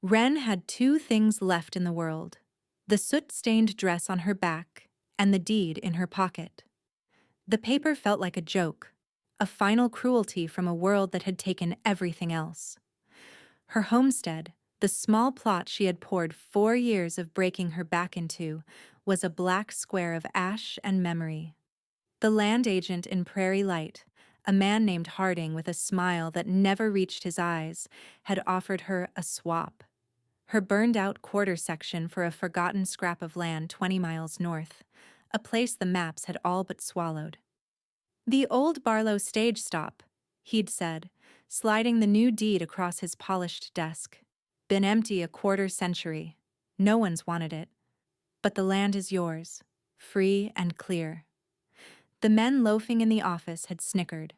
Wren had two things left in the world: the soot-stained dress on her back and the deed in her pocket. The paper felt like a joke, a final cruelty from a world that had taken everything else. Her homestead, the small plot she had poured 4 years of breaking her back into, was a black square of ash and memory. The land agent in Prairie Light, a man named Harding with a smile that never reached his eyes, had offered her a swap. Her burned-out quarter section for a forgotten scrap of land 20 miles north, a place the maps had all but swallowed. "The old Barlow stage stop," he'd said, sliding the new deed across his polished desk. "Been empty a quarter century. No one's wanted it. But the land is yours, free and clear." The men loafing in the office had snickered.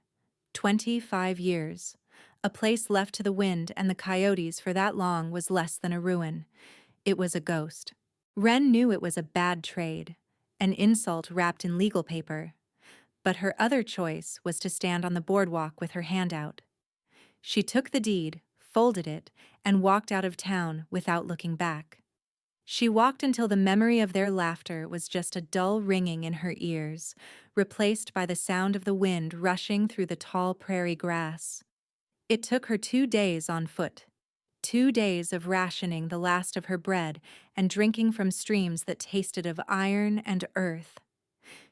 25 years. A place left to the wind and the coyotes for that long was less than a ruin. It was a ghost. Wren knew it was a bad trade, an insult wrapped in legal paper. But her other choice was to stand on the boardwalk with her hand out. She took the deed, folded it, and walked out of town without looking back. She walked until the memory of their laughter was just a dull ringing in her ears, replaced by the sound of the wind rushing through the tall prairie grass. It took her 2 days on foot. 2 days of rationing the last of her bread and drinking from streams that tasted of iron and earth.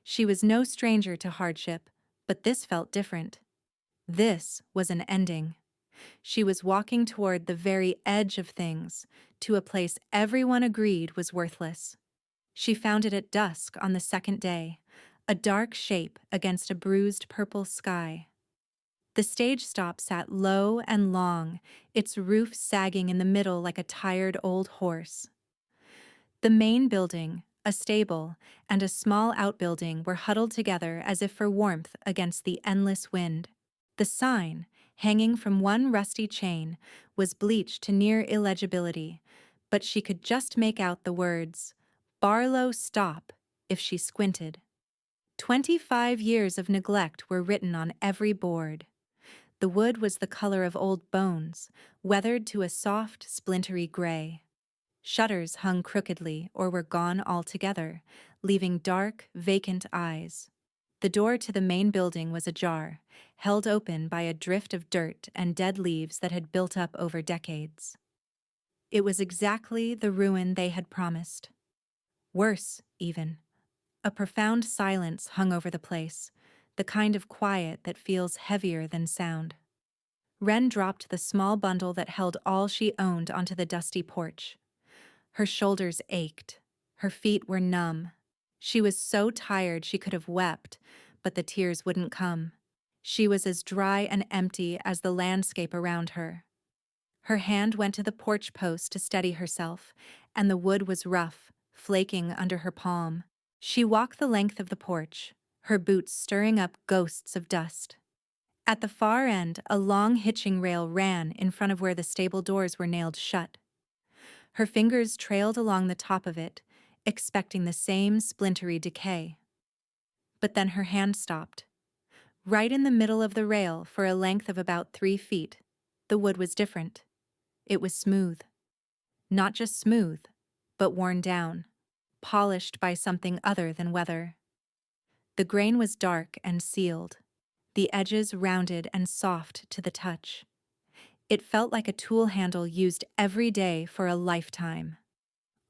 She was no stranger to hardship, but this felt different. This was an ending. She was walking toward the very edge of things, to a place everyone agreed was worthless. She found it at dusk on the second day, a dark shape against a bruised purple sky. The stage stop sat low and long, its roof sagging in the middle like a tired old horse. The main building, a stable, and a small outbuilding were huddled together as if for warmth against the endless wind. The sign, hanging from one rusty chain, was bleached to near illegibility, but she could just make out the words, "Barlow Stop," if she squinted. 25 years of neglect were written on every board. The wood was the color of old bones, weathered to a soft, splintery gray. Shutters hung crookedly or were gone altogether, leaving dark, vacant eyes. The door to the main building was ajar, held open by a drift of dirt and dead leaves that had built up over decades. It was exactly the ruin they had promised. Worse, even. A profound silence hung over the place, the kind of quiet that feels heavier than sound. Wren dropped the small bundle that held all she owned onto the dusty porch. Her shoulders ached. Her feet were numb. She was so tired she could have wept, but the tears wouldn't come. She was as dry and empty as the landscape around her. Her hand went to the porch post to steady herself, and the wood was rough, flaking under her palm. She walked the length of the porch, her boots stirring up ghosts of dust. At the far end, a long hitching rail ran in front of where the stable doors were nailed shut. Her fingers trailed along the top of it, expecting the same splintery decay. But then her hand stopped. Right in the middle of the rail, for a length of about 3 feet, the wood was different. It was smooth. Not just smooth, but worn down, polished by something other than weather. The grain was dark and sealed, the edges rounded and soft to the touch. It felt like a tool handle used every day for a lifetime.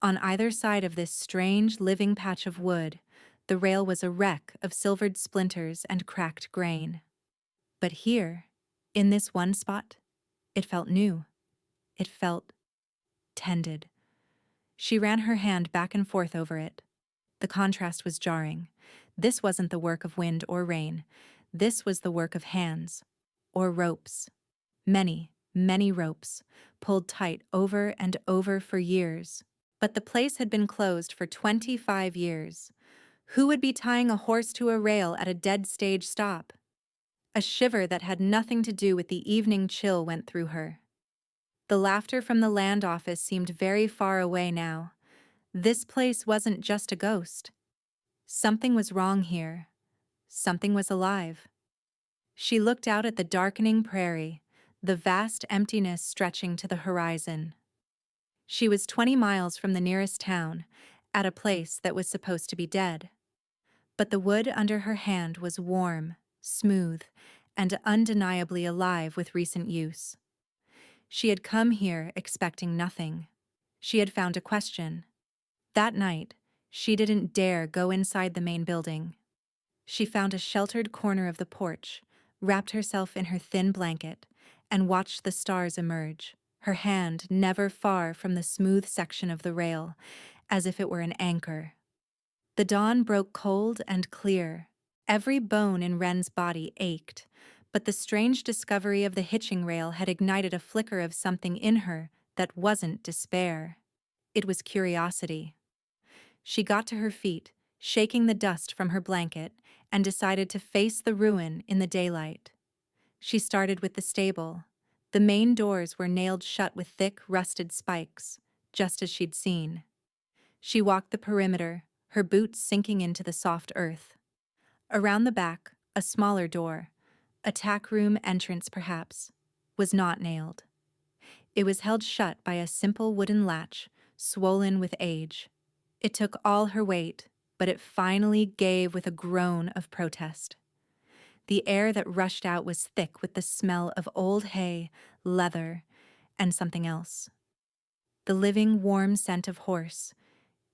On either side of this strange living patch of wood, the rail was a wreck of silvered splinters and cracked grain. But here, in this one spot, it felt new. It felt tended. She ran her hand back and forth over it. The contrast was jarring. This wasn't the work of wind or rain. This was the work of hands, or ropes. Many, many ropes, pulled tight over and over for years. But the place had been closed for 25 years. Who would be tying a horse to a rail at a dead stage stop? A shiver that had nothing to do with the evening chill went through her. The laughter from the land office seemed very far away now. This place wasn't just a ghost. Something was wrong here. Something was alive. She looked out at the darkening prairie, the vast emptiness stretching to the horizon. She was 20 miles from the nearest town, at a place that was supposed to be dead. But the wood under her hand was warm, smooth, and undeniably alive with recent use. She had come here expecting nothing. She had found a question. That night, she didn't dare go inside the main building. She found a sheltered corner of the porch, wrapped herself in her thin blanket, and watched the stars emerge, her hand never far from the smooth section of the rail, as if it were an anchor. The dawn broke cold and clear. Every bone in Wren's body ached, but the strange discovery of the hitching rail had ignited a flicker of something in her that wasn't despair. It was curiosity. She got to her feet, shaking the dust from her blanket, and decided to face the ruin in the daylight. She started with the stable. The main doors were nailed shut with thick, rusted spikes, just as she'd seen. She walked the perimeter, her boots sinking into the soft earth. Around the back, a smaller door, a tack room entrance perhaps, was not nailed. It was held shut by a simple wooden latch, swollen with age. It took all her weight, but it finally gave with a groan of protest. The air that rushed out was thick with the smell of old hay, leather, and something else. The living, warm scent of horse.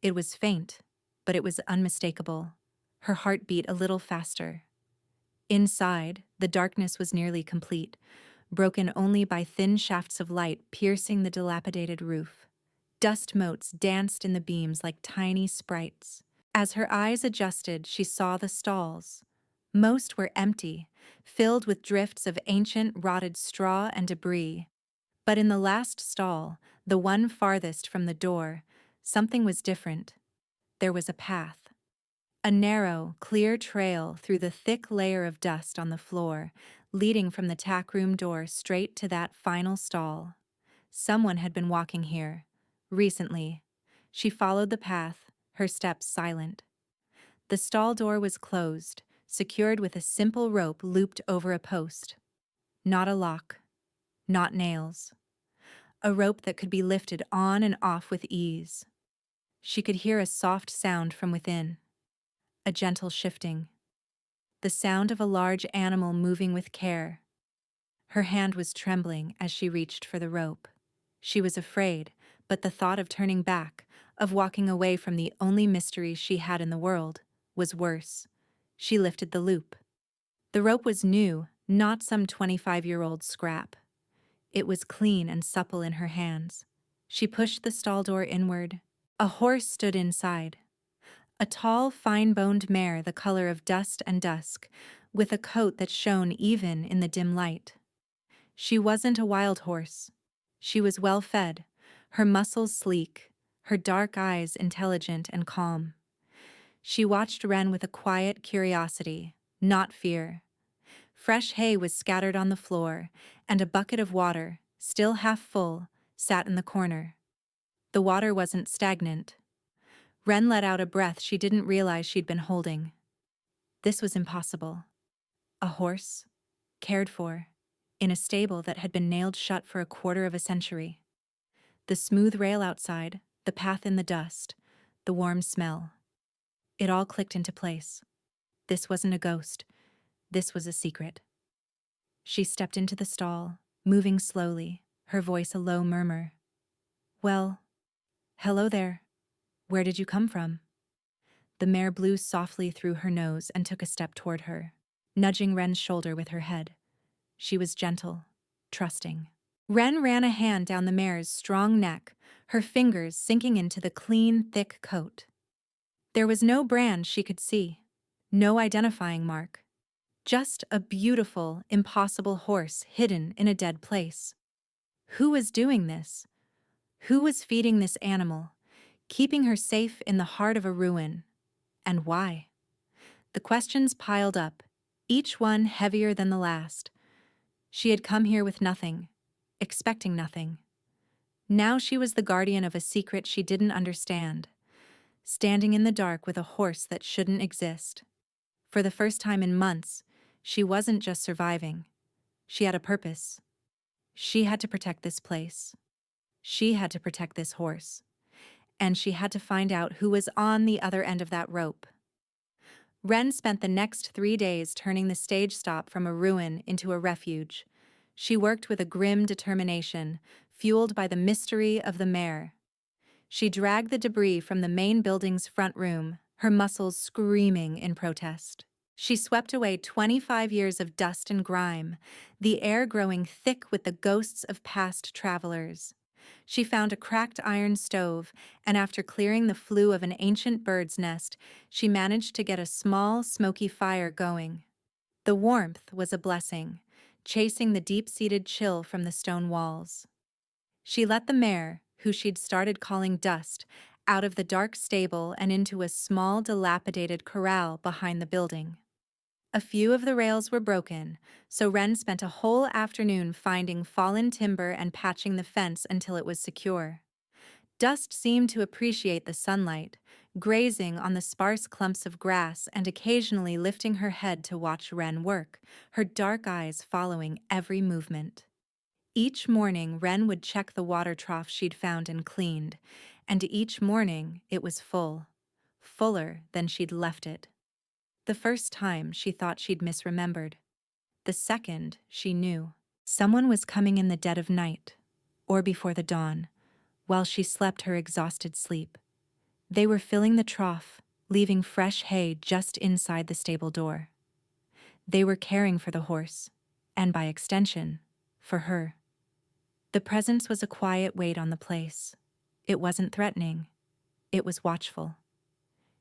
It was faint, but it was unmistakable. Her heart beat a little faster. Inside, the darkness was nearly complete, broken only by thin shafts of light piercing the dilapidated roof. Dust motes danced in the beams like tiny sprites. As her eyes adjusted, she saw the stalls. Most were empty, filled with drifts of ancient rotted straw and debris. But in the last stall, the one farthest from the door, something was different. There was a path. A narrow, clear trail through the thick layer of dust on the floor, leading from the tack room door straight to that final stall. Someone had been walking here. Recently. She followed the path, her steps silent. The stall door was closed, secured with a simple rope looped over a post. Not a lock. Not nails. A rope that could be lifted on and off with ease. She could hear a soft sound from within. A gentle shifting. The sound of a large animal moving with care. Her hand was trembling as she reached for the rope. She was afraid, but the thought of turning back, of walking away from the only mystery she had in the world, was worse. She lifted the loop. The rope was new, not some 25-year-old scrap. It was clean and supple in her hands. She pushed the stall door inward. A horse stood inside. A tall, fine-boned mare the color of dust and dusk, with a coat that shone even in the dim light. She wasn't a wild horse. She was well-fed, her muscles sleek, her dark eyes intelligent and calm. She watched Wren with a quiet curiosity, not fear. Fresh hay was scattered on the floor, and a bucket of water, still half full, sat in the corner. The water wasn't stagnant. Wren let out a breath she didn't realize she'd been holding. This was impossible. A horse, cared for, in a stable that had been nailed shut for a quarter of a century. The smooth rail outside, the path in the dust, the warm smell. It all clicked into place. This wasn't a ghost. This was a secret. She stepped into the stall, moving slowly, her voice a low murmur. "Well, hello there. Where did you come from?" The mare blew softly through her nose and took a step toward her, nudging Wren's shoulder with her head. She was gentle, trusting. Wren ran a hand down the mare's strong neck, her fingers sinking into the clean, thick coat. There was no brand she could see, no identifying mark. Just a beautiful, impossible horse hidden in a dead place. Who was doing this? Who was feeding this animal, keeping her safe in the heart of a ruin? And why? The questions piled up, each one heavier than the last. She had come here with nothing, expecting nothing. Now she was the guardian of a secret she didn't understand, standing in the dark with a horse that shouldn't exist. For the first time in months, she wasn't just surviving. She had a purpose. She had to protect this place. She had to protect this horse, and she had to find out who was on the other end of that rope. Wren spent the next 3 days turning the stage stop from a ruin into a refuge. She worked with a grim determination, fueled by the mystery of the mare. She dragged the debris from the main building's front room, her muscles screaming in protest. She swept away 25 years of dust and grime, the air growing thick with the ghosts of past travelers. She found a cracked iron stove, and after clearing the flue of an ancient bird's nest, she managed to get a small, smoky fire going. The warmth was a blessing, chasing the deep-seated chill from the stone walls. She let the mare, who she'd started calling Dust, out of the dark stable and into a small, dilapidated corral behind the building. A few of the rails were broken, so Wren spent a whole afternoon finding fallen timber and patching the fence until it was secure. Dust seemed to appreciate the sunlight, grazing on the sparse clumps of grass and occasionally lifting her head to watch Wren work, her dark eyes following every movement. Each morning, Wren would check the water trough she'd found and cleaned, and each morning it was full, fuller than she'd left it. The first time, she thought she'd misremembered. The second, she knew. Someone was coming in the dead of night, or before the dawn, while she slept her exhausted sleep. They were filling the trough, leaving fresh hay just inside the stable door. They were caring for the horse, and by extension, for her. The presence was a quiet weight on the place. It wasn't threatening. It was watchful.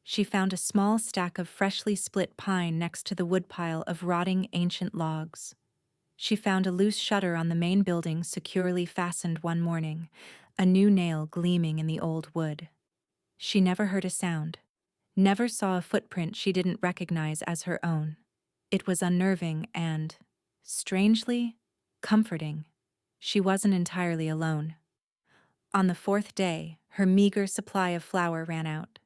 She found a small stack of freshly split pine next to the woodpile of rotting ancient logs. She found a loose shutter on the main building securely fastened one morning, a new nail gleaming in the old wood. She never heard a sound, never saw a footprint she didn't recognize as her own. It was unnerving and, strangely, comforting. She wasn't entirely alone. On the fourth day, her meager supply of flour ran out.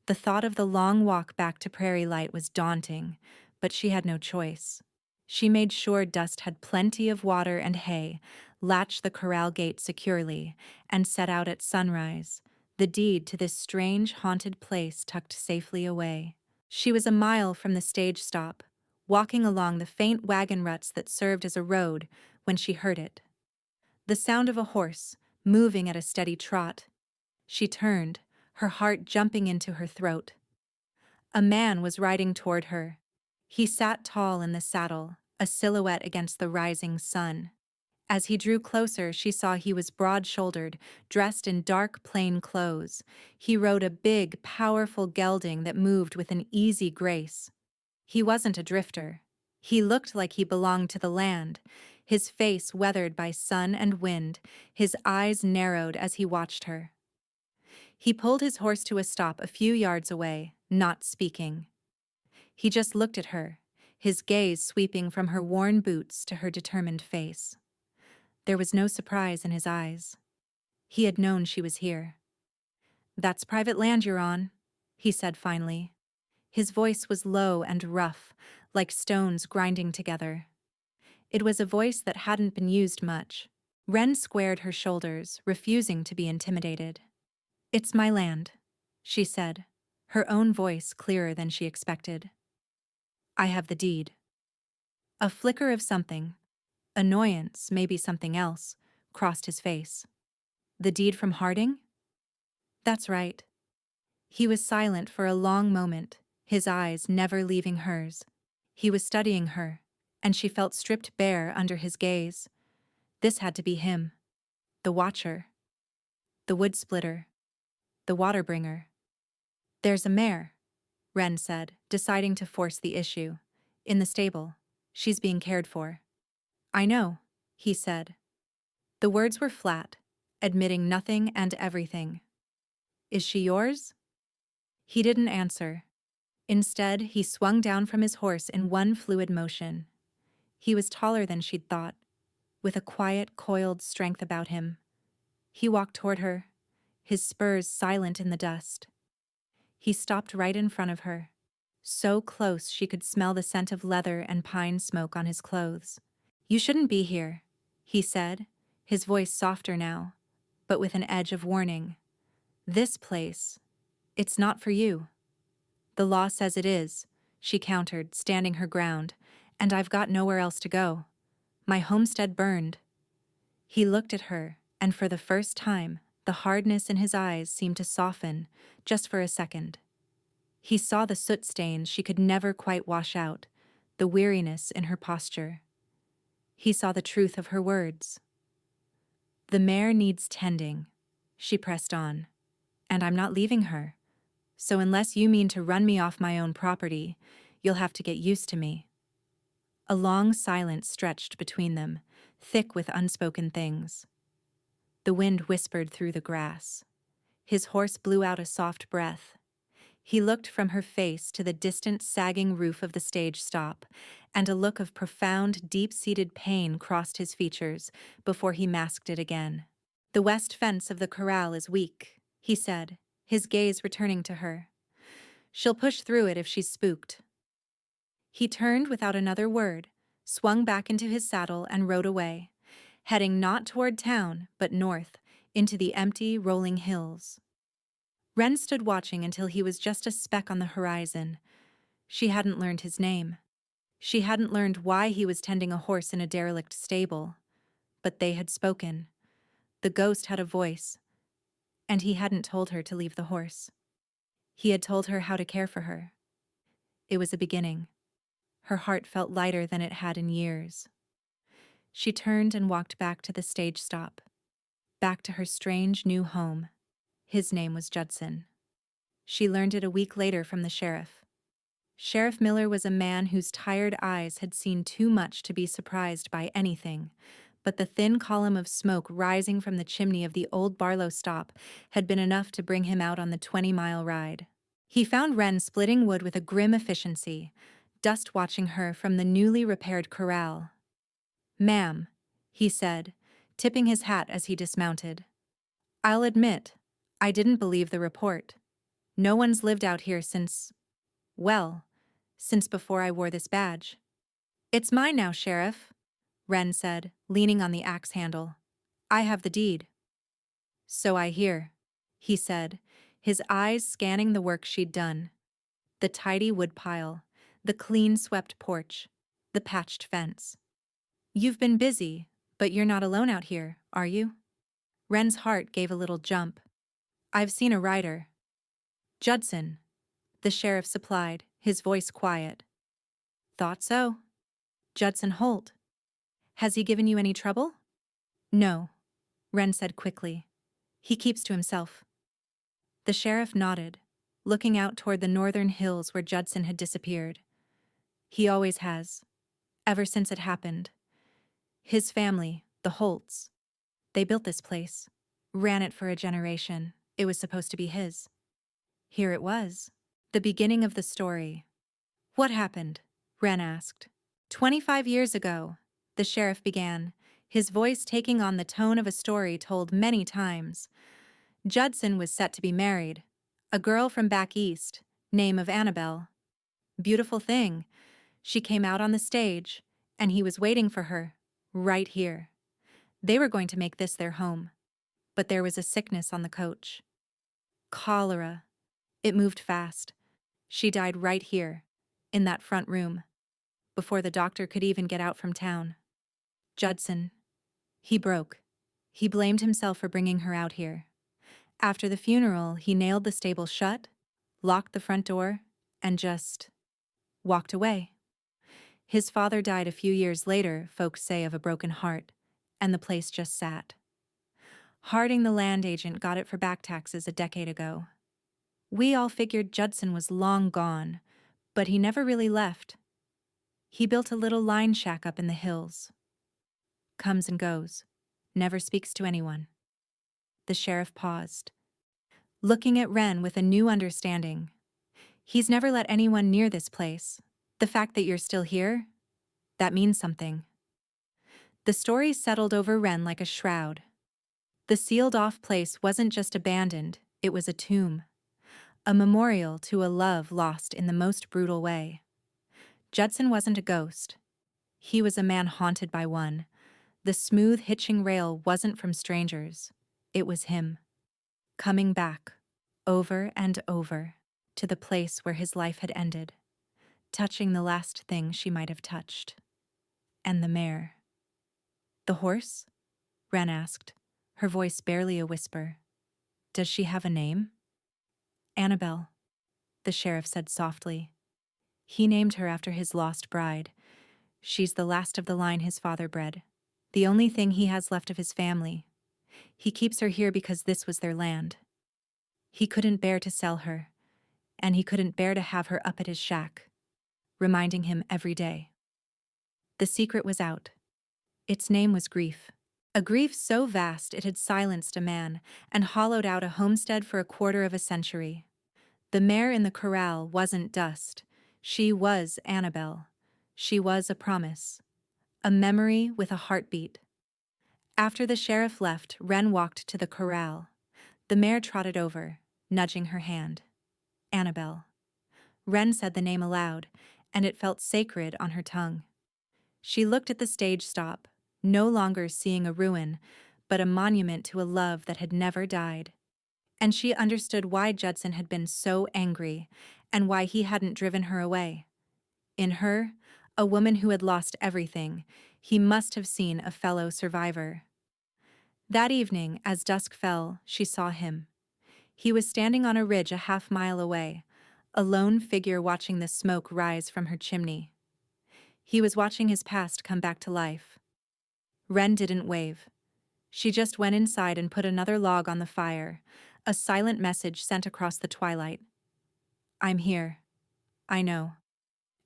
The thought of the long walk back to Prairie Light was daunting, but she had no choice. She made sure Dust had plenty of water and hay, latched the corral gate securely, and set out at sunrise, the deed to this strange, haunted place tucked safely away. She was a mile from the stage stop, walking along the faint wagon ruts that served as a road, when she heard it. The sound of a horse, moving at a steady trot. She turned, her heart jumping into her throat. A man was riding toward her. He sat tall in the saddle, a silhouette against the rising sun. As he drew closer, she saw he was broad-shouldered, dressed in dark, plain clothes. He rode a big, powerful gelding that moved with an easy grace. He wasn't a drifter. He looked like he belonged to the land, his face weathered by sun and wind, his eyes narrowed as he watched her. He pulled his horse to a stop a few yards away, not speaking. He just looked at her, his gaze sweeping from her worn boots to her determined face. There was no surprise in his eyes. He had known she was here. "That's private land you're on," he said finally. His voice was low and rough, like stones grinding together. It was a voice that hadn't been used much. Wren squared her shoulders, refusing to be intimidated. "It's my land," she said, her own voice clearer than she expected. "I have the deed." A flicker of something, annoyance, maybe something else, crossed his face. "The deed from Harding?" "That's right." He was silent for a long moment, his eyes never leaving hers. He was studying her, and she felt stripped bare under his gaze. This had to be him. The Watcher. The Wood Splitter. The Water Bringer. "There's a mare," Wren said, deciding to force the issue. "In the stable. She's being cared for." "I know," he said. The words were flat, admitting nothing and everything. "Is she yours?" He didn't answer. Instead, he swung down from his horse in one fluid motion. He was taller than she'd thought, with a quiet, coiled strength about him. He walked toward her, his spurs silent in the dust. He stopped right in front of her, so close she could smell the scent of leather and pine smoke on his clothes. "You shouldn't be here," he said, his voice softer now. but with an edge of warning. "This place, it's not for you." "The law says it is," she countered, standing her ground, "and I've got nowhere else to go. My homestead burned." He looked at her, and for the first time, the hardness in his eyes seemed to soften, just for a second. He saw the soot stains she could never quite wash out, the weariness in her posture. He saw the truth of her words. "The mare needs tending," she pressed on, "and I'm not leaving her. So unless you mean to run me off my own property, you'll have to get used to me." A long silence stretched between them, thick with unspoken things. The wind whispered through the grass. His horse blew out a soft breath. He looked from her face to the distant sagging roof of the stage stop, and a look of profound, deep-seated pain crossed his features before he masked it again. "The west fence of the corral is weak," he said, his gaze returning to her. "She'll push through it if she's spooked." He turned without another word, swung back into his saddle and rode away, heading not toward town, but north, into the empty, rolling hills. Wren stood watching until he was just a speck on the horizon. She hadn't learned his name. She hadn't learned why he was tending a horse in a derelict stable. But they had spoken. The ghost had a voice, and he hadn't told her to leave the horse. He had told her how to care for her. It was a beginning. Her heart felt lighter than it had in years. She turned and walked back to the stage stop, back to her strange new home. His name was Judson. She learned it a week later from the sheriff. Sheriff Miller was a man whose tired eyes had seen too much to be surprised by anything, but the thin column of smoke rising from the chimney of the old Barlow stop had been enough to bring him out on the 20-mile ride. He found Wren splitting wood with a grim efficiency, dust watching her from the newly repaired corral. "Ma'am," he said, tipping his hat as he dismounted. "I'll admit, I didn't believe the report. No one's lived out here well, since before I wore this badge." "It's mine now, Sheriff," Wren said, leaning on the axe handle. "I have the deed." "So I hear," he said, his eyes scanning the work she'd done. The tidy woodpile, the clean-swept porch, the patched fence. "You've been busy, but you're not alone out here, are you?" Wren's heart gave a little jump. "I've seen a rider." "Judson," the sheriff supplied, his voice quiet. "Thought so." "Judson Holt. Has he given you any trouble?" "No," Wren said quickly. "He keeps to himself." The sheriff nodded, looking out toward the northern hills where Judson had disappeared. "He always has, ever since it happened. His family, the Holts, they built this place, ran it for a generation. It was supposed to be his. Here it was, the beginning of the story." "What happened?" Wren asked. 25 years ago," the sheriff began, his voice taking on the tone of a story told many times. "Judson was set to be married. A girl from back east, name of Annabelle. Beautiful thing. She came out on the stage, and he was waiting for her, right here. They were going to make this their home. But there was a sickness on the coach. Cholera. It moved fast. She died right here, in that front room, before the doctor could even get out from town. Judson. He broke. He blamed himself for bringing her out here. After the funeral, he nailed the stable shut, locked the front door, and just walked away. His father died a few years later, folks say, of a broken heart, and the place just sat. Harding, the land agent, got it for back taxes a decade ago. We all figured Judson was long gone, but he never really left. He built a little line shack up in the hills. Comes and goes, never speaks to anyone." The sheriff paused, looking at Wren with a new understanding. "He's never let anyone near this place. The fact that you're still here, that means something." The story settled over Wren like a shroud. The sealed-off place wasn't just abandoned, it was a tomb. A memorial to a love lost in the most brutal way. Judson wasn't a ghost. He was a man haunted by one. The smooth hitching rail wasn't from strangers. It was him, coming back, over and over, to the place where his life had ended, touching the last thing she might have touched. And the mare. The horse? Wren asked, her voice barely a whisper. Does she have a name? Annabelle, the sheriff said softly. He named her after his lost bride. She's the last of the line his father bred, the only thing he has left of his family. He keeps her here because this was their land. He couldn't bear to sell her, and he couldn't bear to have her up at his shack, reminding him every day. The secret was out. Its name was grief. A grief so vast it had silenced a man and hollowed out a homestead for a quarter of a century. The mare in the corral wasn't dust. She was Annabelle. She was a promise. A memory with a heartbeat. After the sheriff left, Wren walked to the corral. The mare trotted over, nudging her hand. Annabelle. Wren said the name aloud, and it felt sacred on her tongue. She looked at the stage stop, no longer seeing a ruin, but a monument to a love that had never died. And she understood why Judson had been so angry, and why he hadn't driven her away. In her, a woman who had lost everything, he must have seen a fellow survivor. That evening, as dusk fell, she saw him. He was standing on a ridge a half-mile away, a lone figure watching the smoke rise from her chimney. He was watching his past come back to life. Wren didn't wave. She just went inside and put another log on the fire, a silent message sent across the twilight. I'm here. I know.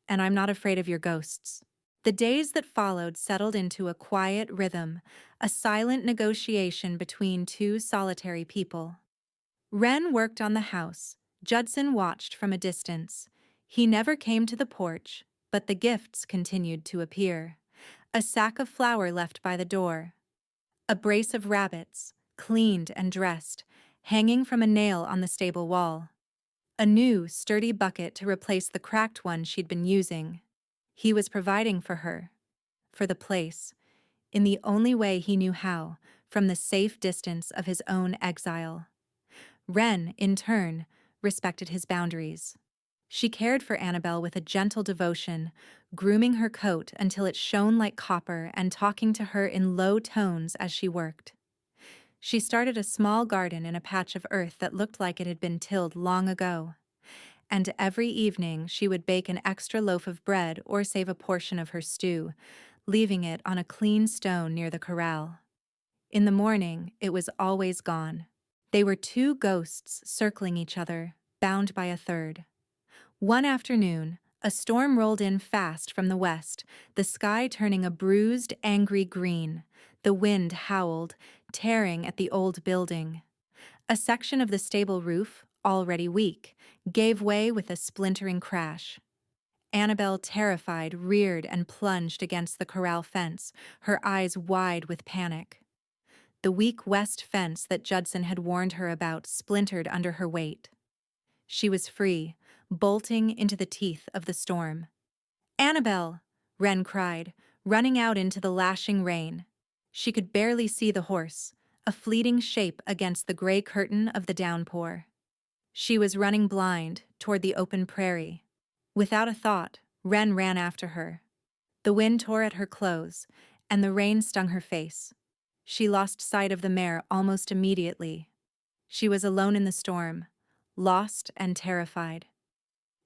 And I'm not afraid of your ghosts. The days that followed settled into a quiet rhythm, a silent negotiation between two solitary people. Wren worked on the house. Judson watched from a distance. He never came to the porch, but the gifts continued to appear. A sack of flour left by the door. A brace of rabbits, cleaned and dressed, hanging from a nail on the stable wall. A new, sturdy bucket to replace the cracked one she'd been using. He was providing for her, for the place, in the only way he knew how, from the safe distance of his own exile. Wren, in turn, respected his boundaries. She cared for Annabelle with a gentle devotion, grooming her coat until it shone like copper and talking to her in low tones as she worked. She started a small garden in a patch of earth that looked like it had been tilled long ago. And every evening she would bake an extra loaf of bread or save a portion of her stew, leaving it on a clean stone near the corral. In the morning, it was always gone. They were two ghosts circling each other, bound by a third. One afternoon, a storm rolled in fast from the west, the sky turning a bruised, angry green. The wind howled, tearing at the old building. A section of the stable roof, already weak, gave way with a splintering crash. Annabelle, terrified, reared and plunged against the corral fence, her eyes wide with panic. The weak west fence that Judson had warned her about splintered under her weight. She was free, bolting into the teeth of the storm. "Annabelle!" Wren cried, running out into the lashing rain. She could barely see the horse, a fleeting shape against the gray curtain of the downpour. She was running blind toward the open prairie. Without a thought, Wren ran after her. The wind tore at her clothes, and the rain stung her face. She lost sight of the mare almost immediately. She was alone in the storm, lost and terrified.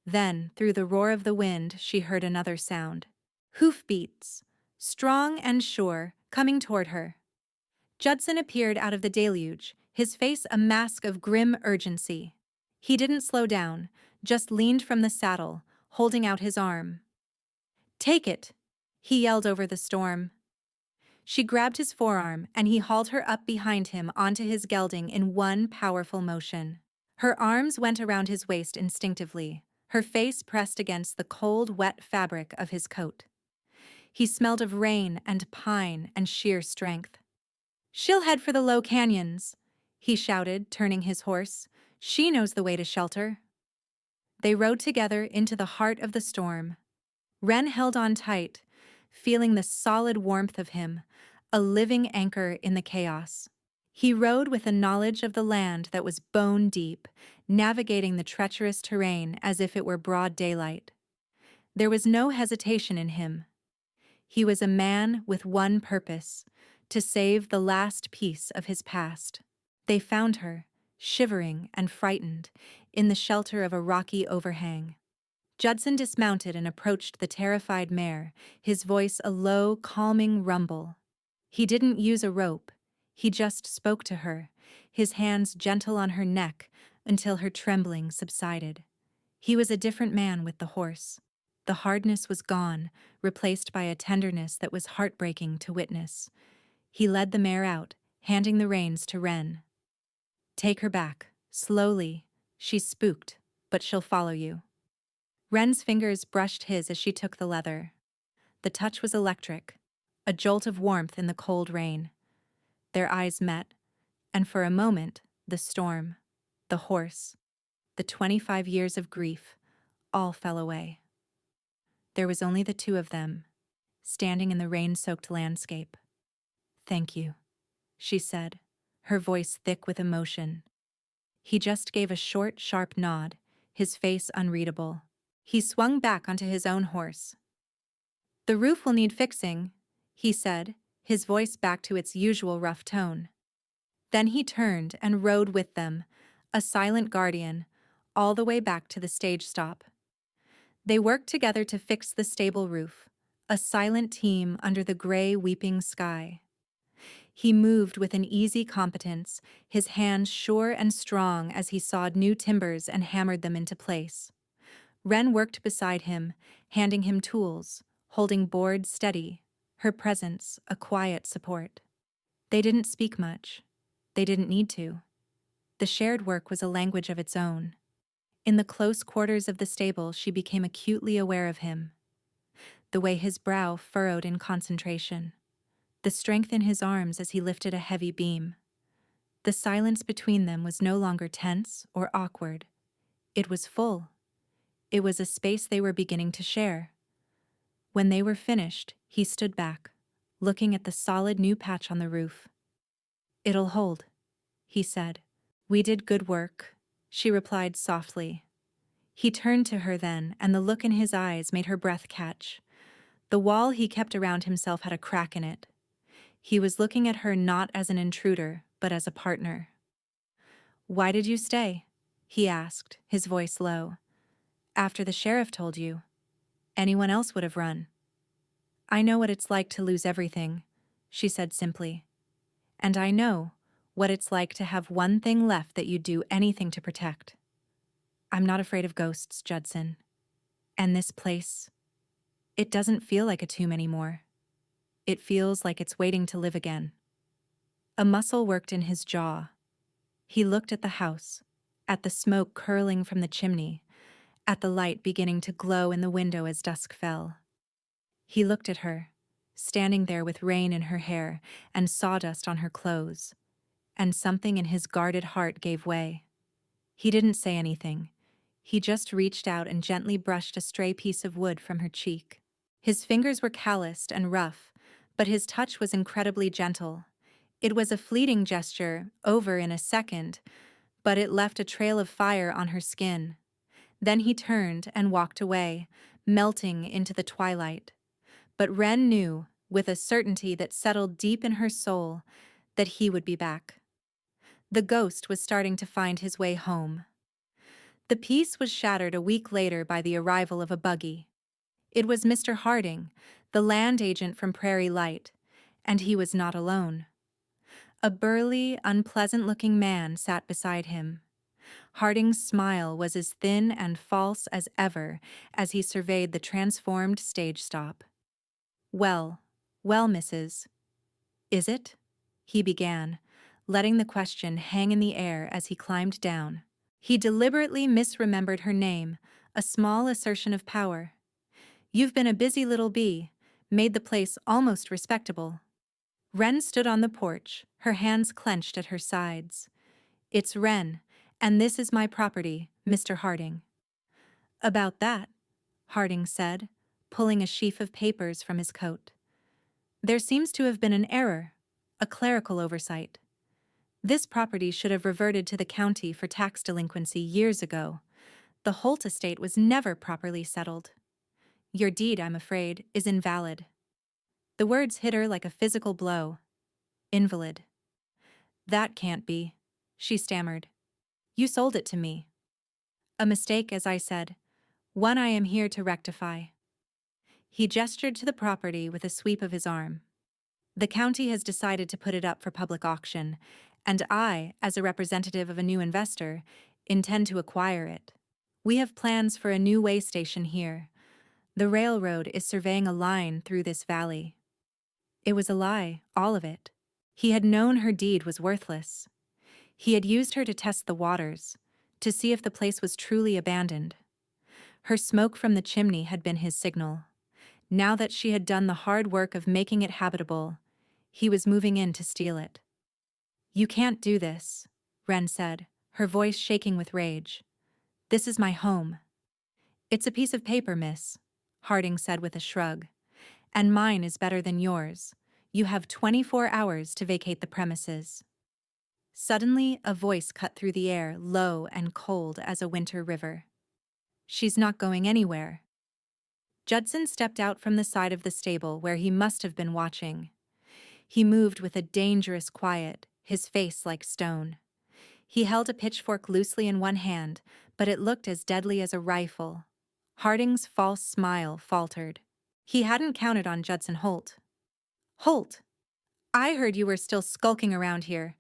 Then, through the roar of the wind, she heard another sound. Hoofbeats, strong and sure, coming toward her. Judson appeared out of the deluge, his face a mask of grim urgency. He didn't slow down, just leaned from the saddle, holding out his arm. "Take it!" he yelled over the storm. She grabbed his forearm, and he hauled her up behind him onto his gelding in one powerful motion. Her arms went around his waist instinctively, her face pressed against the cold, wet fabric of his coat. He smelled of rain and pine and sheer strength. "She'll head for the low canyons," he shouted, turning his horse. "She knows the way to shelter." They rode together into the heart of the storm. Wren held on tight, feeling the solid warmth of him, a living anchor in the chaos. He rode with a knowledge of the land that was bone deep, navigating the treacherous terrain as if it were broad daylight. There was no hesitation in him. He was a man with one purpose: to save the last piece of his past. They found her, shivering and frightened, in the shelter of a rocky overhang. Judson dismounted and approached the terrified mare, his voice a low, calming rumble. He didn't use a rope, he just spoke to her, his hands gentle on her neck until her trembling subsided. He was a different man with the horse. The hardness was gone, replaced by a tenderness that was heartbreaking to witness. He led the mare out, handing the reins to Wren. "Take her back, slowly. She's spooked, but she'll follow you." Wren's fingers brushed his as she took the leather. The touch was electric, a jolt of warmth in the cold rain. Their eyes met, and for a moment, the storm, the horse, the 25 years of grief, all fell away. There was only the two of them, standing in the rain-soaked landscape. "Thank you," she said, her voice thick with emotion. He just gave a short, sharp nod, his face unreadable. He swung back onto his own horse. "The roof will need fixing," he said, his voice back to its usual rough tone. Then he turned and rode with them, a silent guardian, all the way back to the stage stop. They worked together to fix the stable roof, a silent team under the gray, weeping sky. He moved with an easy competence, his hands sure and strong as he sawed new timbers and hammered them into place. Wren worked beside him, handing him tools, holding boards steady, her presence a quiet support. They didn't speak much. They didn't need to. The shared work was a language of its own. In the close quarters of the stable, she became acutely aware of him. The way his brow furrowed in concentration. The strength in his arms as he lifted a heavy beam. The silence between them was no longer tense or awkward. It was full. It was a space they were beginning to share. When they were finished, he stood back, looking at the solid new patch on the roof. "It'll hold," he said. "We did good work," she replied softly. He turned to her then, and the look in his eyes made her breath catch. The wall he kept around himself had a crack in it. He was looking at her not as an intruder, but as a partner. "Why did you stay?" he asked, his voice low. "After the sheriff told you. Anyone else would have run." "I know what it's like to lose everything," she said simply. "And I know what it's like to have one thing left that you'd do anything to protect. I'm not afraid of ghosts, Judson. And this place, it doesn't feel like a tomb anymore. It feels like it's waiting to live again." A muscle worked in his jaw. He looked at the house, at the smoke curling from the chimney, at the light beginning to glow in the window as dusk fell. He looked at her, standing there with rain in her hair and sawdust on her clothes, and something in his guarded heart gave way. He didn't say anything. He just reached out and gently brushed a stray piece of wood from her cheek. His fingers were calloused and rough, but his touch was incredibly gentle. It was a fleeting gesture, over in a second, but it left a trail of fire on her skin. Then he turned and walked away, melting into the twilight. But Wren knew, with a certainty that settled deep in her soul, that he would be back. The ghost was starting to find his way home. The peace was shattered a week later by the arrival of a buggy. It was Mr. Harding, the land agent from Prairie Light, and he was not alone. A burly, unpleasant-looking man sat beside him. Harding's smile was as thin and false as ever as he surveyed the transformed stage stop. "Well, well, Mrs. Is it?" he began, letting the question hang in the air as he climbed down. He deliberately misremembered her name, a small assertion of power. "You've been a busy little bee, made the place almost respectable." Wren stood on the porch, her hands clenched at her sides. "It's Wren, and this is my property, Mr. Harding." "About that," Harding said, pulling a sheaf of papers from his coat. "There seems to have been an error, a clerical oversight. This property should have reverted to the county for tax delinquency years ago. The Holt estate was never properly settled. Your deed, I'm afraid, is invalid. The words hit her like a physical blow. Invalid. That can't be, she stammered. You sold it to me. A mistake, as I said. One I am here to rectify. He gestured to the property with a sweep of his arm. The county has decided to put it up for public auction, and I, as a representative of a new investor, intend to acquire it. We have plans for a new way station here. The railroad is surveying a line through this valley. It was a lie, all of it. He had known her deed was worthless. He had used her to test the waters, to see if the place was truly abandoned. Her smoke from the chimney had been his signal. Now that she had done the hard work of making it habitable, he was moving in to steal it. You can't do this, Wren said, her voice shaking with rage. This is my home. It's a piece of paper, miss, Harding said with a shrug. And mine is better than yours. You have 24 hours to vacate the premises. Suddenly, a voice cut through the air, low and cold as a winter river. She's not going anywhere. Judson stepped out from the side of the stable where he must have been watching. He moved with a dangerous quiet, his face like stone. He held a pitchfork loosely in one hand, but it looked as deadly as a rifle. Harding's false smile faltered. He hadn't counted on Judson Holt. Holt! I heard you were still skulking around here.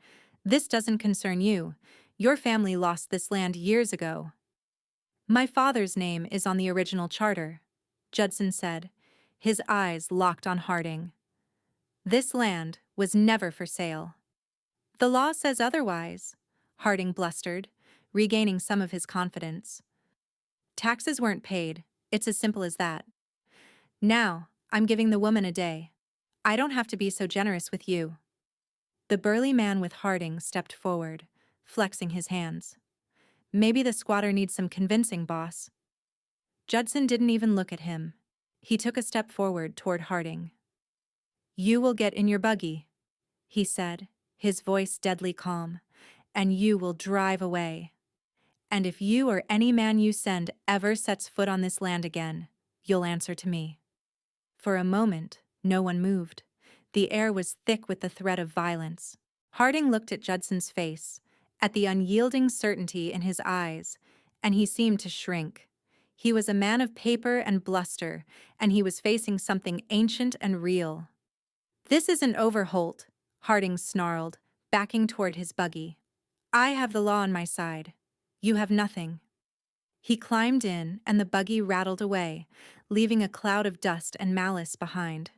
This doesn't concern you. Your family lost this land years ago. My father's name is on the original charter, Judson said, his eyes locked on Harding. This land was never for sale. The law says otherwise, Harding blustered, regaining some of his confidence. Taxes weren't paid. It's as simple as that. Now, I'm giving the woman a day. I don't have to be so generous with you. The burly man with Harding stepped forward, flexing his hands. Maybe the squatter needs some convincing, boss. Judson didn't even look at him. He took a step forward toward Harding. You will get in your buggy, he said, his voice deadly calm, and you will drive away. And if you or any man you send ever sets foot on this land again, you'll answer to me. For a moment, no one moved. The air was thick with the threat of violence. Harding looked at Judson's face, at the unyielding certainty in his eyes, and he seemed to shrink. He was a man of paper and bluster, and he was facing something ancient and real. This isn't over, Holt, Harding snarled, backing toward his buggy. I have the law on my side. You have nothing. He climbed in, and the buggy rattled away, leaving a cloud of dust and malice behind.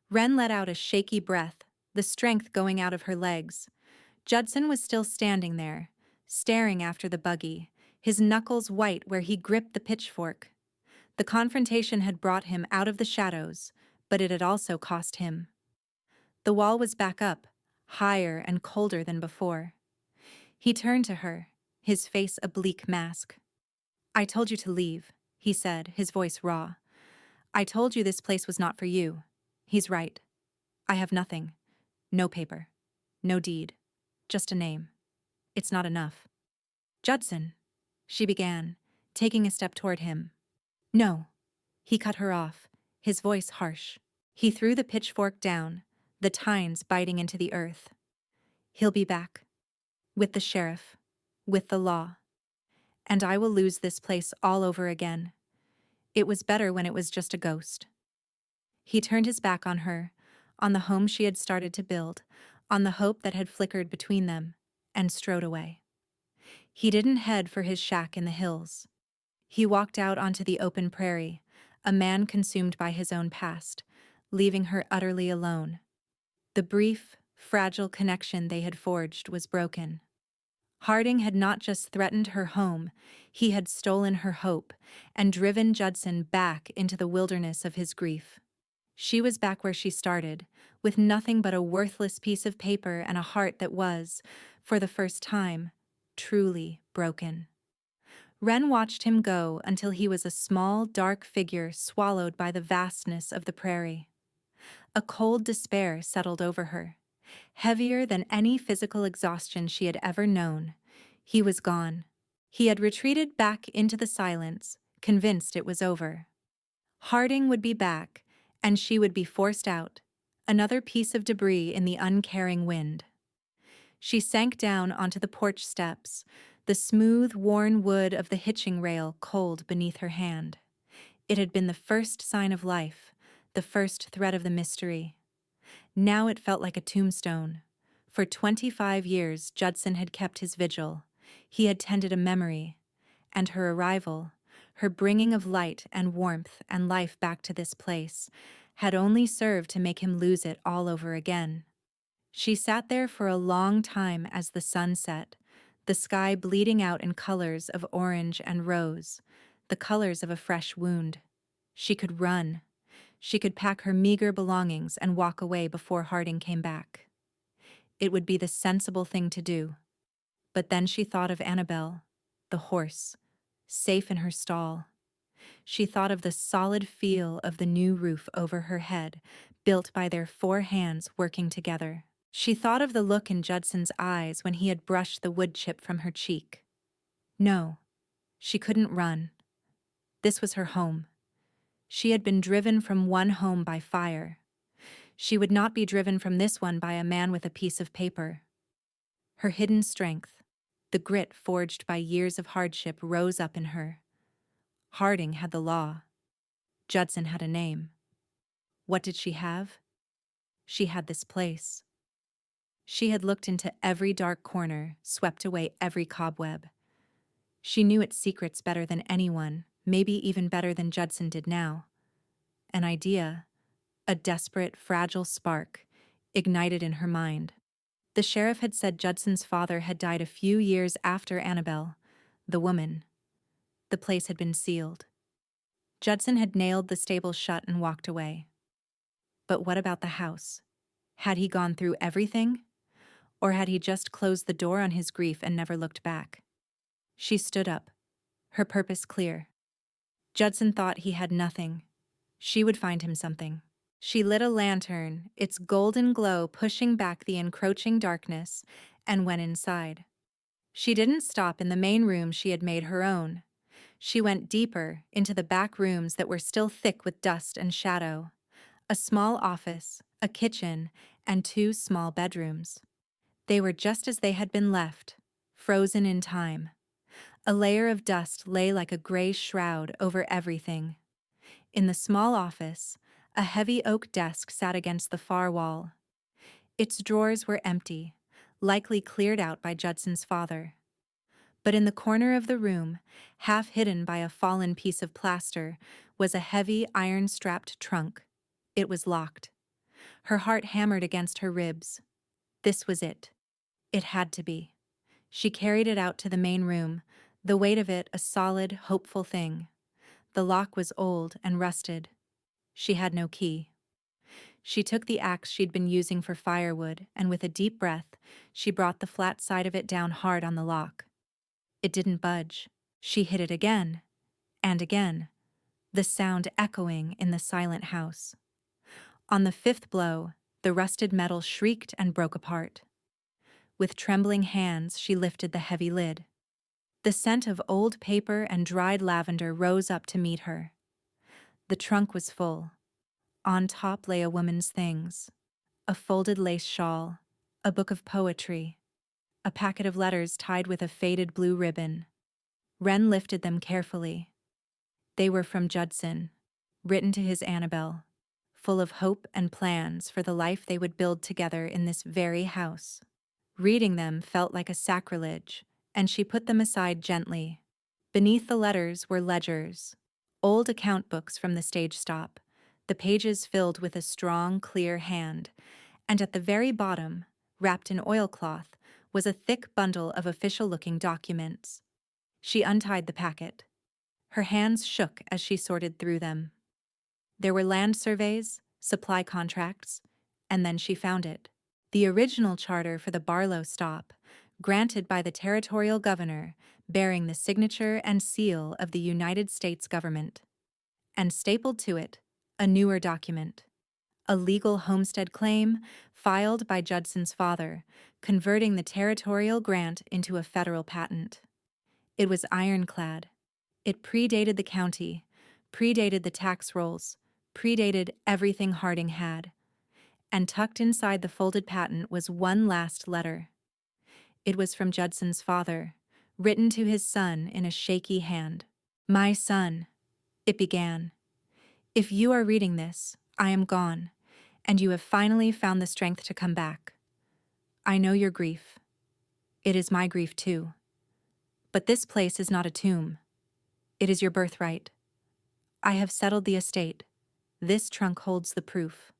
Wren let out a shaky breath, the strength going out of her legs. Judson was still standing there, staring after the buggy, his knuckles white where he gripped the pitchfork. The confrontation had brought him out of the shadows, but it had also cost him. The wall was back up, higher and colder than before. He turned to her, his face a bleak mask. I told you to leave, he said, his voice raw. I told you this place was not for you. He's right. I have nothing. No paper. No deed. Just a name. It's not enough. Judson, she began, taking a step toward him. No. He cut her off, his voice harsh. He threw the pitchfork down, the tines biting into the earth. He'll be back. With the sheriff. With the law. And I will lose this place all over again. It was better when it was just a ghost. He turned his back on her, on the home she had started to build, on the hope that had flickered between them, and strode away. He didn't head for his shack in the hills. He walked out onto the open prairie, a man consumed by his own past, leaving her utterly alone. The brief, fragile connection they had forged was broken. Harding had not just threatened her home, he had stolen her hope and driven Judson back into the wilderness of his grief. She was back where she started, with nothing but a worthless piece of paper and a heart that was, for the first time, truly broken. Wren watched him go until he was a small, dark figure swallowed by the vastness of the prairie. A cold despair settled over her. Heavier than any physical exhaustion she had ever known, he was gone. He had retreated back into the silence, convinced it was over. Harding would be back, and she would be forced out, another piece of debris in the uncaring wind. She sank down onto the porch steps, the smooth, worn wood of the hitching rail cold beneath her hand. It had been the first sign of life, the first thread of the mystery. Now it felt like a tombstone. For 25 years, Judson had kept his vigil. He had tended a memory, and her arrival, her bringing of light and warmth and life back to this place, had only served to make him lose it all over again. She sat there for a long time as the sun set, the sky bleeding out in colors of orange and rose, the colors of a fresh wound. She could run. She could pack her meager belongings and walk away before Harding came back. It would be the sensible thing to do. But then she thought of Annabelle, the horse, safe in her stall. She thought of the solid feel of the new roof over her head, built by their 4 hands working together. She thought of the look in Judson's eyes when he had brushed the wood chip from her cheek. No, she couldn't run. This was her home. She had been driven from one home by fire. She would not be driven from this one by a man with a piece of paper. Her hidden strength, the grit forged by years of hardship, rose up in her. Harding had the law. Judson had a name. What did she have? She had this place. She had looked into every dark corner, swept away every cobweb. She knew its secrets better than anyone, maybe even better than Judson did now. An idea, a desperate, fragile spark, ignited in her mind. The sheriff had said Judson's father had died a few years after Annabelle, the woman. The place had been sealed. Judson had nailed the stable shut and walked away. But what about the house? Had he gone through everything? Or had he just closed the door on his grief and never looked back? She stood up, her purpose clear. Judson thought he had nothing. She would find him something. She lit a lantern, its golden glow pushing back the encroaching darkness, and went inside. She didn't stop in the main room she had made her own. She went deeper into the back rooms that were still thick with dust and shadow. A small office, a kitchen, and 2 small bedrooms. They were just as they had been left, frozen in time. A layer of dust lay like a gray shroud over everything. In the small office, a heavy oak desk sat against the far wall. Its drawers were empty, likely cleared out by Judson's father. But in the corner of the room, half hidden by a fallen piece of plaster, was a heavy iron-strapped trunk. It was locked. Her heart hammered against her ribs. This was it. It had to be. She carried it out to the main room, the weight of it a solid, hopeful thing. The lock was old and rusted. She had no key. She took the axe she'd been using for firewood, and with a deep breath, she brought the flat side of it down hard on the lock. It didn't budge. She hit it again, and again, the sound echoing in the silent house. On the 5th blow, the rusted metal shrieked and broke apart. With trembling hands, she lifted the heavy lid. The scent of old paper and dried lavender rose up to meet her. The trunk was full. On top lay a woman's things: a folded lace shawl, a book of poetry, a packet of letters tied with a faded blue ribbon. Wren lifted them carefully. They were from Judson, written to his Annabelle, full of hope and plans for the life they would build together in this very house. Reading them felt like a sacrilege, and she put them aside gently. Beneath the letters were ledgers, old account books from the stage stop, the pages filled with a strong, clear hand, and at the very bottom, wrapped in oilcloth, was a thick bundle of official-looking documents. She untied the packet. Her hands shook as she sorted through them. There were land surveys, supply contracts, and then she found it. The original charter for the Barlow stop, granted by the territorial governor, bearing the signature and seal of the United States government. And stapled to it, a newer document, a legal homestead claim filed by Judson's father, converting the territorial grant into a federal patent. It was ironclad. It predated the county, predated the tax rolls, predated everything Harding had. And tucked inside the folded patent was one last letter. It was from Judson's father, written to his son in a shaky hand. "My son," it began, "if you are reading this, I am gone, and you have finally found the strength to come back. I know your grief. It is my grief too. But this place is not a tomb. It is your birthright. I have settled the estate. This trunk holds the proof.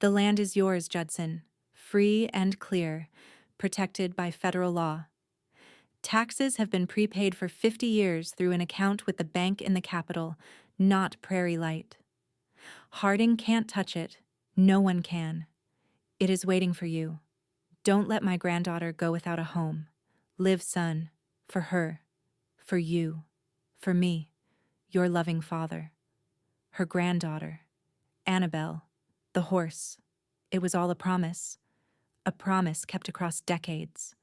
The land is yours, Judson, free and clear, protected by federal law. Taxes have been prepaid for 50 years through an account with the bank in the capital, not Prairie Light. Harding can't touch it. No one can. It is waiting for you. Don't let my granddaughter go without a home. Live, son, for her, for you, for me, your loving father." Her granddaughter, Annabelle, the horse. It was all a promise kept across decades.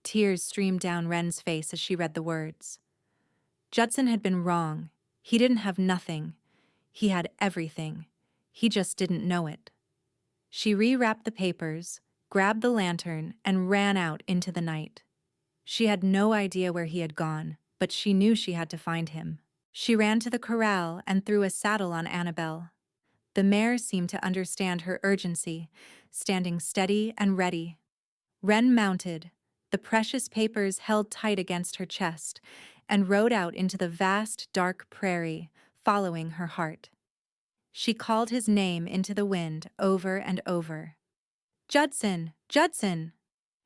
Tears streamed down Wren's face as she read the words. Judson had been wrong. He didn't have nothing. He had everything. He just didn't know it. She rewrapped the papers, grabbed the lantern, and ran out into the night. She had no idea where he had gone, but she knew she had to find him. She ran to the corral and threw a saddle on Annabelle. The mare seemed to understand her urgency, standing steady and ready. Wren mounted, the precious papers held tight against her chest, and rode out into the vast, dark prairie, following her heart. She called his name into the wind over and over. "Judson! Judson!"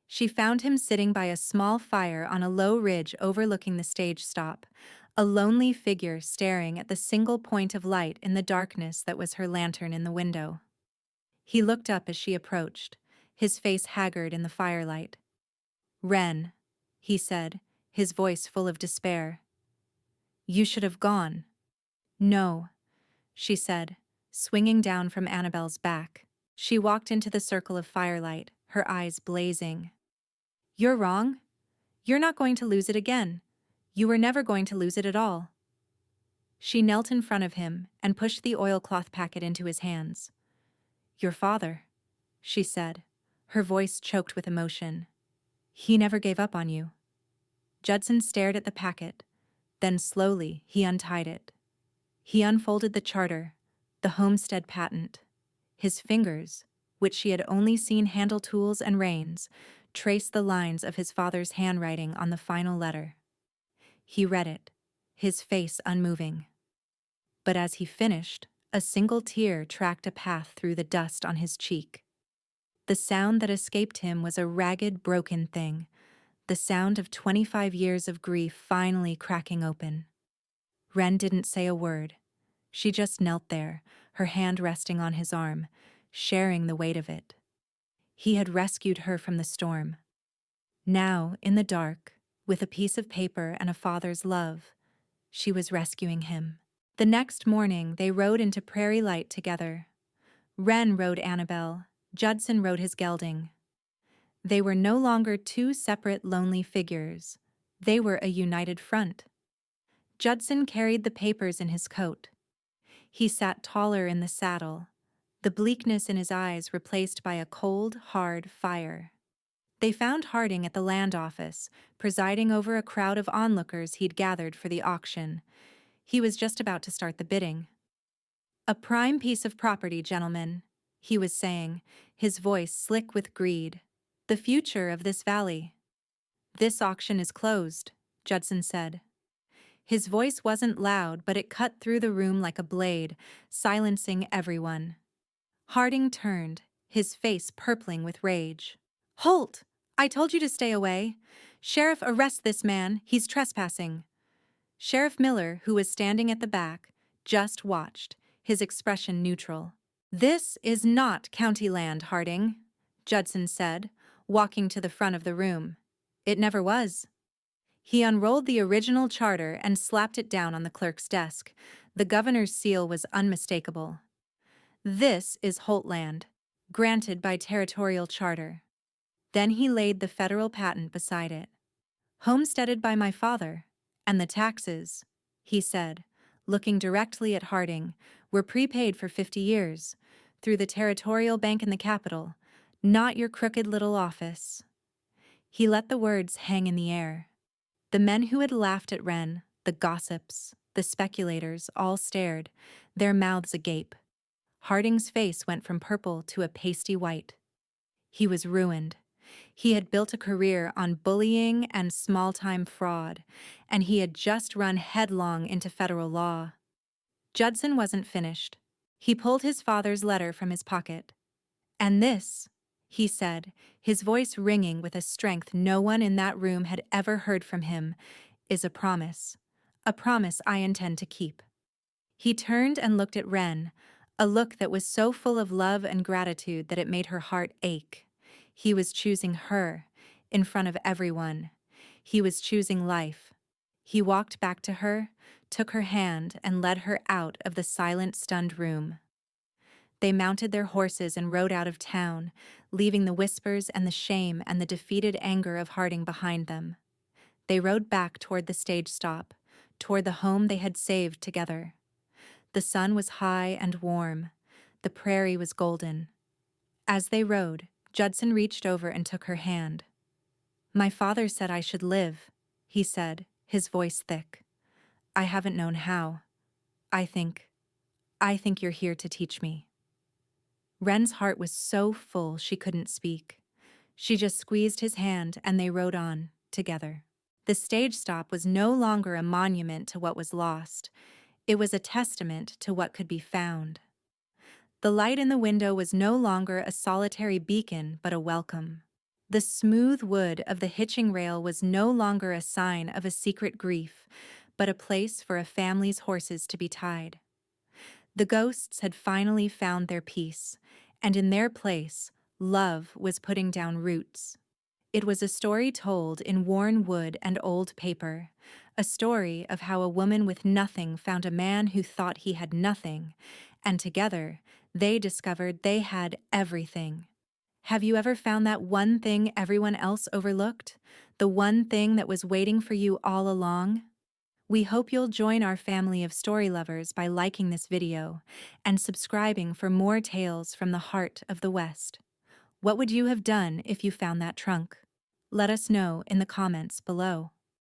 She found him sitting by a small fire on a low ridge overlooking the stage stop, a lonely figure staring at the single point of light in the darkness that was her lantern in the window. He looked up as she approached, his face haggard in the firelight. "Wren," he said, his voice full of despair. "You should have gone." "No," she said, swinging down from Annabelle's back. She walked into the circle of firelight, her eyes blazing. "You're wrong. You're not going to lose it again. You were never going to lose it at all." She knelt in front of him and pushed the oilcloth packet into his hands. "Your father," she said, her voice choked with emotion. "He never gave up on you." Judson stared at the packet, then slowly he untied it. He unfolded the charter, the homestead patent. His fingers, which she had only seen handle tools and reins, traced the lines of his father's handwriting on the final letter. He read it, his face unmoving. But as he finished, a single tear tracked a path through the dust on his cheek. The sound that escaped him was a ragged, broken thing, the sound of 25 years of grief finally cracking open. Wren didn't say a word. She just knelt there, her hand resting on his arm, sharing the weight of it. He had rescued her from the storm. Now, in the dark, with a piece of paper and a father's love, she was rescuing him. The next morning, they rode into Prairie Light together. Wren rode Annabelle, Judson rode his gelding. They were no longer two separate lonely figures. They were a united front. Judson carried the papers in his coat. He sat taller in the saddle, the bleakness in his eyes replaced by a cold, hard fire. They found Harding at the land office, presiding over a crowd of onlookers he'd gathered for the auction. He was just about to start the bidding. "A prime piece of property, gentlemen," he was saying, his voice slick with greed. "The future of this valley." "This auction is closed," Judson said. His voice wasn't loud, but it cut through the room like a blade, silencing everyone. Harding turned, his face purpling with rage. "Halt! I told you to stay away. Sheriff, arrest this man. He's trespassing." Sheriff Miller, who was standing at the back, just watched, his expression neutral. "This is not county land, Harding," Judson said, walking to the front of the room. "It never was." He unrolled the original charter and slapped it down on the clerk's desk. The governor's seal was unmistakable. This is Holtland, granted by territorial charter. Then he laid the federal patent beside it. Homesteaded by my father, and the taxes, he said, looking directly at Harding, were prepaid for 50 years, through the territorial bank in the capital, not your crooked little office. He let the words hang in the air. The men who had laughed at Wren, the gossips, the speculators, all stared, their mouths agape. Harding's face went from purple to a pasty white. He was ruined. He had built a career on bullying and small-time fraud, and he had just run headlong into federal law. Judson wasn't finished. He pulled his father's letter from his pocket. "And this," he said, his voice ringing with a strength no one in that room had ever heard from him, "is a promise I intend to keep." He turned and looked at Wren, a look that was so full of love and gratitude that it made her heart ache. He was choosing her, in front of everyone. He was choosing life. He walked back to her, took her hand, and led her out of the silent, stunned room. They mounted their horses and rode out of town, leaving the whispers and the shame and the defeated anger of Harding behind them. They rode back toward the stage stop, toward the home they had saved together. The sun was high and warm. The prairie was golden. As they rode, Judson reached over and took her hand. "My father said I should live," he said, his voice thick. "I haven't known how. I think you're here to teach me." Wren's heart was so full she couldn't speak. She just squeezed his hand and they rode on, together. The stage stop was no longer a monument to what was lost. It was a testament to what could be found. The light in the window was no longer a solitary beacon but a welcome. The smooth wood of the hitching rail was no longer a sign of a secret grief, but a place for a family's horses to be tied. The ghosts had finally found their peace, and in their place, love was putting down roots. It was a story told in worn wood and old paper, a story of how a woman with nothing found a man who thought he had nothing, and together they discovered they had everything. Have you ever found that one thing everyone else overlooked? The one thing that was waiting for you all along? We hope you'll join our family of story lovers by liking this video and subscribing for more tales from the heart of the West. What would you have done if you found that trunk? Let us know in the comments below.